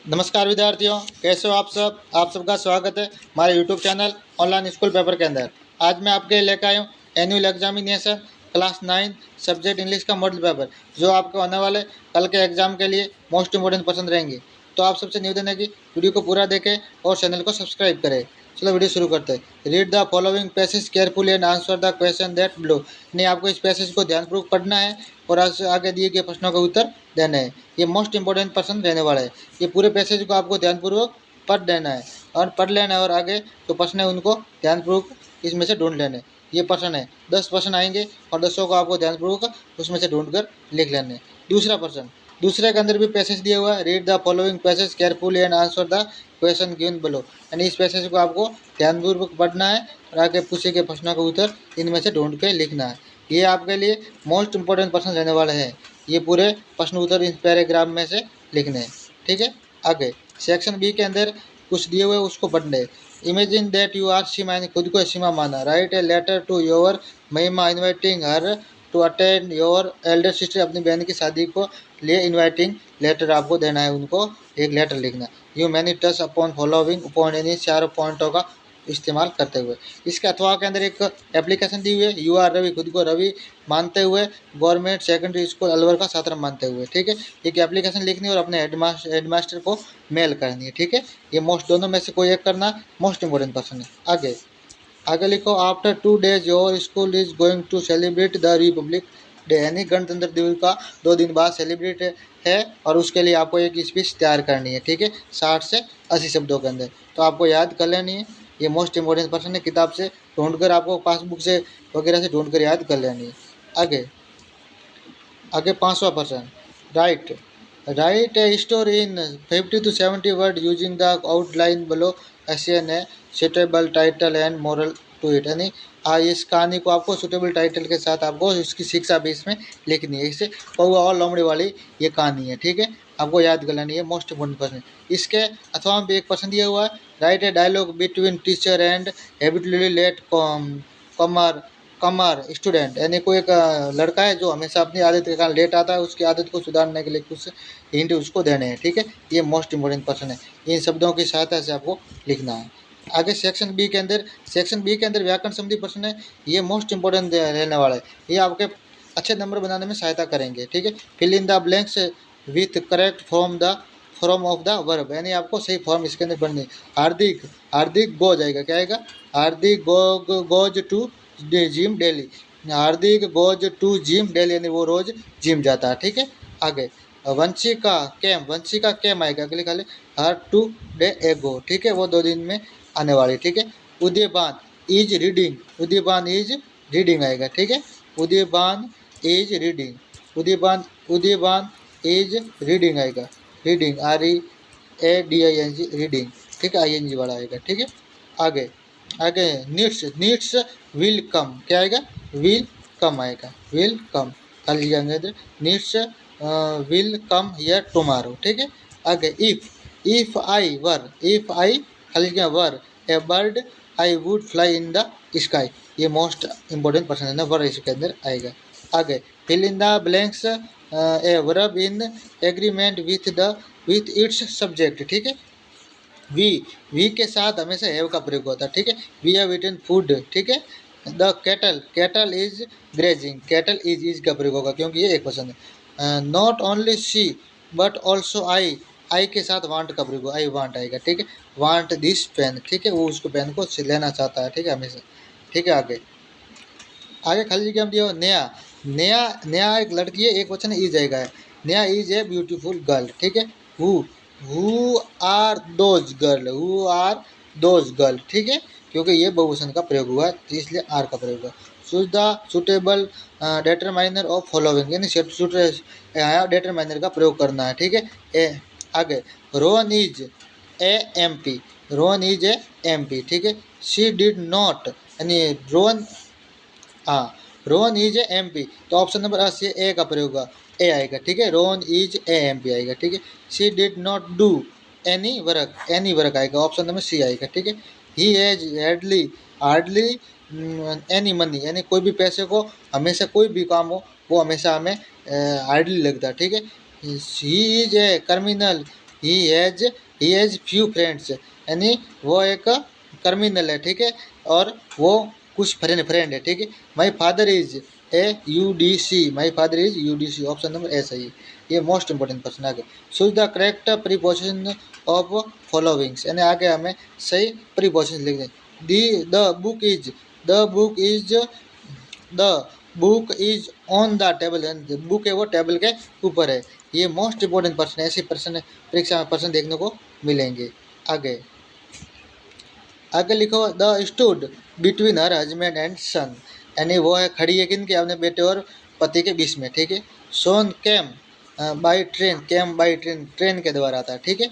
नमस्कार विद्यार्थियों, कैसे हो आप सब। आप सबका स्वागत है हमारे YouTube channel online school paper के अंदर। आज मैं आपके लिए लेकर आया हूँ annual examination class 9 subject English का मॉडल पेपर, जो आपको आने वाले कल के एग्जाम के लिए मोस्ट इंपोर्टेंट पसंद रहेंगे। तो आप सबसे निवेदन है कि वीडियो को पूरा देखें और चैनल को सब्सक्राइब करें। चलो वीडियो शुरू करते हैं। Read the following passage carefully and answer the question that below. नहीं, आपको इस पैसेज को ध्यानपूर्वक पढ़ना है और आगे दिए गए प्रश्नों का उत्तर देना है। ये मोस्ट इंपोर्टेंट प्रश्न रहने वाला है। ये पूरे पैसेज को आपको ध्यानपूर्वक पढ़ लेना है और पढ़ लेना है, और आगे जो प्रश्न है उनको ध्यानपूर्वक इसमें से ढूंढ लेने। ये प्रश्न है 10 प्रश्न आएंगे और 10 को आपको ध्यानपूर्वक उसमें से ढूंढ कर लिख लेने। दूसरा प्रश्न, दूसरे के अंदर भी पैसेज दिया हुआ है। Read the following passage carefully and answer the question given below. यानी इस पैसेज को आपको ध्यानपूर्वक पढ़ना है और आगे पूछे गए प्रश्नों का उत्तर इनमें से ढूंढ के लिखना है। ये आपके लिए मोस्ट इंपोर्टेंट प्रश्न रहने वाले हैं। ये पूरे प्रश्न उत्तर इस पैराग्राफ में से लिखने हैं, ठीक है। आगे सेक्शन बी के अंदर कुछ दिए हुए उसको पढ़ने। Imagine that you are Seema, यानी खुद को सीमा माना। Write a letter to your Mahima inviting her to attend your elder sister. अपनी बहन की शादी को लिए इन्वाइटिंग लेटर आपको देना है, उनको एक लेटर लिखना। You many touch upon following upon, यानी 4 पॉइंटों का इस्तेमाल करते हुए। इसके अथवा के अंदर एक एप्लीकेशन दी हुई है। यू आर रवि, खुद को रवि मानते हुए गवर्नमेंट सेकेंडरी स्कूल अलवर का छात्र मानते हुए, ठीक है। एक एप्लीकेशन लिखनी है और अपने हेडमास्टर को मेल करनी है, ठीक है। ये दोनों में से कोई एक करना मोस्ट इंपोर्टेंट पर्सन है। आगे आगे लिखो, after 2 days your school is going to celebrate the Republic Day. यानी गणतंत्र दिवस का 2 दिन बाद सेलिब्रेट है और उसके लिए आपको एक स्पीच तैयार करनी है, ठीक है। 60 से 80 शब्दों के अंदर। तो आपको याद कर लेनी है। ये मोस्ट इंपोर्टेंट पर्सन है। किताब से ढूंढकर, आपको पासबुक से वगैरह से ढूंढकर याद कर लेनी है। आगे आगे 5वां person, write write a story in 50 to 70 word using the outline below and a suitable title and moral to it. यानी इस कहानी को आपको सुटेबल टाइटल के साथ आपको इसकी शिक्षा भी इसमें लिखनी है। इससे कौआ और लोमड़ी वाली ये कहानी है, ठीक है। आपको याद कर लेनी है, मोस्ट इंपोर्टेंट पर्सन। इसके अथवा भी एक पर्सन दिया हुआ है। Write a dialogue between teacher and habitually late comer comer student. यानी कोई एक लड़का है जो हमेशा अपनी आदत के कारण लेट आता है, उसकी आदत को सुधारने के लिए कुछ हिंट उसको देने हैं, ठीक है। ये मोस्ट इंपोर्टेंट पर्सन है। इन शब्दों की सहायता से आपको लिखना है। आगे सेक्शन बी के अंदर व्याकरण संबंधी प्रश्न है। ये मोस्ट इंपोर्टेंट रहने वाला है। ये आपके अच्छे नंबर बनाने में सहायता करेंगे, ठीक है। Fill in the blanks with correct form of the verb. यानी आपको सही फॉर्म इसके अंदर बननी। हार्दिक हार्दिक गो जाएगा, क्या आएगा? Hardik goes to gym daily. Hardik goes to gym daily, यानी वो रोज जिम जाता है, ठीक है। आगे वंशिका कैम आएगा, अगले खाली हर टू डे एगो, ठीक है। वो 2 दिन में आने वाली, ठीक है। उदयबान इज रीडिंग आएगा, ठीक है। उदयबान इज रीडिंग आएगा। रीडिंग READING रीडिंग, ठीक है। ING वाला आएगा, ठीक है। आगे आगे नीड्स विल कम, क्या आएगा? विल कम आएगा, विल कम खाली जगह needs will come here tomorrow, ठीक है। आगे इफ आई खाली जगह were a bird I would fly in the sky. ये मोस्ट इंपोर्टेंट पर्सन है ना, वर इसके अंदर आएगा। आगे fill in the blanks a verb in agreement with its subject, ठीक है। वी के साथ हमेशा हैव का प्रयोग होता है, ठीक है। वी हैव ईटन फूड, ठीक है। The cattle is grazing, cattle is का प्रयोग होगा क्योंकि ये एक पसंद है। Not only she but also I के साथ वांट का प्रयोग, आई वांट आएगा, ठीक है। वांट दिस पेन, ठीक है। वो उसको पेन को लेना चाहता है, ठीक है, हमेशा, ठीक है। आगे खाली जगह दिया नया नया नया एक लड़की है, एक वचन इज आएगा। नया इज ए ब्यूटीफुल गर्ल, ठीक है। हु आर दोज गर्ल, ठीक है। क्योंकि ये बहुवचन का प्रयोग हुआ है तो इसलिए आर का प्रयोग हुआ। Choose the suitable determiner of following, यानी डिटरमाइनर का प्रयोग करना है, ठीक है। आगे रोहन इज ए MP, ठीक है। शी डिड नॉट, यानी रोहन इज ए MP, तो ऑप्शन नंबर से ए का प्रयोग होगा, ए आएगा, ठीक है। रोहन इज ए MP आएगा, ठीक है। She did not do any work आएगा, ऑप्शन नंबर सी आएगा, ठीक है। He has hardly any money, यानी कोई भी पैसे को, हमेशा कोई भी काम हो वो हमेशा हमें हार्डली लगता है, ठीक है। He is a he has few friends, यानी वो एक क्रिमिनल है, ठीक है, और वो कुछ फ्रेंड है, ठीक है। My father is AUDC, my father is UDC, option number A सही है। ये मोस्ट इंपॉर्टेंट प्रश्न आगे। Choose the correct preposition of followings, यानी आगे हमें सही प्रीपोजिशन लिख दें। The the book is, the book is the book is on the table, book है वो टेबल के ऊपर है। ये मोस्ट इंपॉर्टेंट प्रश्न है, ऐसे प्रश्न परीक्षा में प्रश्न देखने को मिलेंगे। आगे आगे लिखो, the stood between her husband and son, यानी वो है खड़ी है किन के, अपने बेटे और पति के बीच में, ठीक है। Son came by train, came by train, train के द्वारा आता है, ठीक है।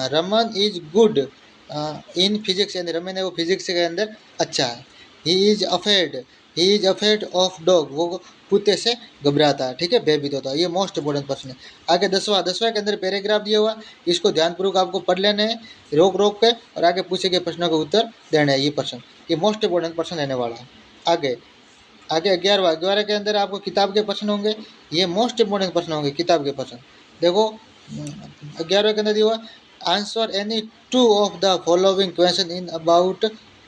Raman is good in physics, यानी रमन है वो फिजिक्स के अंदर अच्छा है। He is afraid of dog, वो कुत्ते से घबराता है, ठीक है, भयभीत होता है। ये मोस्ट इंपॉर्टेंट प्रश्न है। आगे 10वां के अंदर पैराग्राफ दिया हुआ, इसको ध्यानपूर्वक आपको पढ़ लेने हैं रोक रोक के, और आगे पूछे गए प्रश्नों के उत्तर देने हैं। ये प्रश्न, ये मोस्ट इंपॉर्टेंट प्रश्न रहने वाला है। आगे आगे 11वां के अंदर आपको किताब के प्रश्न होंगे, ये मोस्ट इंपॉर्टेंट प्रश्न होंगे किताब के प्रश्न। देखो 11वें के अंदर दिया हुआ, answer any 2 of the following question in about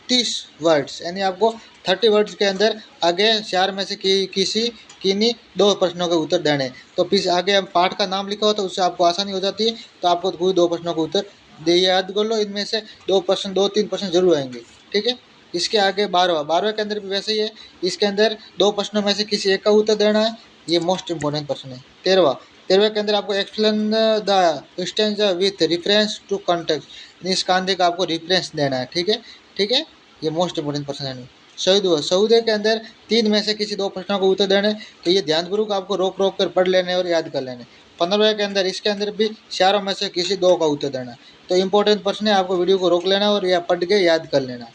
30 words, यानी आपको 30 वर्ड्स के अंदर आगे 4 में से किन्हीं 2 प्रश्नों के उत्तर देने हैं। तो फिर आगे हम पाठ का नाम लिखा हो तो उससे आपको आसानी हो जाती है, तो आपको कोई 2 प्रश्नों के उत्तर दे याद कर लो, इनमें से 2-3 प्रश्न जरूर आएंगे, ठीक है। इसके आगे 12वें के अंदर भी वैसे ही है, इसके अंदर 2 प्रश्नों में से किसी एक का उत्तर देना है, ये मोस्ट इंपॉर्टेंट प्रश्न है। 13वें के अंदर आपको explain the stanza with reference to context, इस कांधे का आपको रेफरेंस देना है, ठीक है, ठीक है, ये मोस्ट इंपॉर्टेंट प्रश्न है। 14वें के अंदर 3 में से किसी 2 प्रश्नों को उत्तर देने, तो ये ध्यानपूर्वक आपको रोक रोक कर पढ़ लेने और याद कर लेने। 15वें के अंदर इसके अंदर भी 4 में से किसी 2 का उत्तर देना। तो इंपॉर्टेंट प्रश्न है, आपको वीडियो को रोक लेना और या पढ़ के याद कर लेना।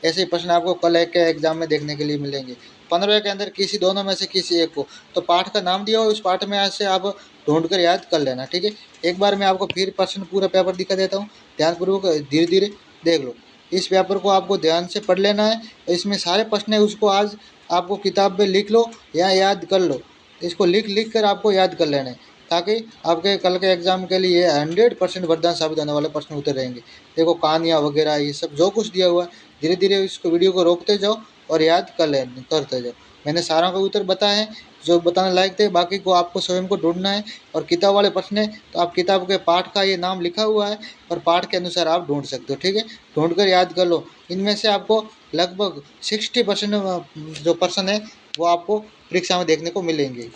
ऐसे प्रश्न आपको कल के एग्जाम में देखने के लिए मिलेंगे। 15वें के अंदर किसी दोनों में से किसी एक को, तो पाठ का नाम दिया हो, उस पाठ में आज से आप ढूंढ कर याद कर लेना, ठीक है। एक बार मैं आपको फिर प्रश्न पूरा पेपर दिखा देता हूँ, ध्यानपूर्वक धीरे धीरे देख लो। इस पेपर को आपको ध्यान से पढ़ लेना है, इसमें सारे प्रश्न है उसको आज आपको किताब में लिख लो या याद कर लो, इसको लिख कर आपको याद कर लेना है, ताकि आपके कल के एग्जाम के लिए 100% वरदान साबित होने वाले प्रश्न उत्तर रहेंगे। देखो कहानियाँ वगैरह ये सब जो कुछ दिया हुआ है, धीरे धीरे इसको वीडियो को रोकते जाओ और याद करते जाओ। मैंने सारों का उत्तर बताया है जो बताने लायक थे, बाकी को आपको स्वयं को ढूंढना है। और किताब वाले प्रश्न है तो आप किताब के पाठ का ये नाम लिखा हुआ है और पाठ के अनुसार आप ढूंढ सकते हो, ठीक है, ढूंढ कर याद कर लो। इनमें से आपको लगभग 60% जो प्रश्न है वो आपको परीक्षा में देखने को मिलेंगे।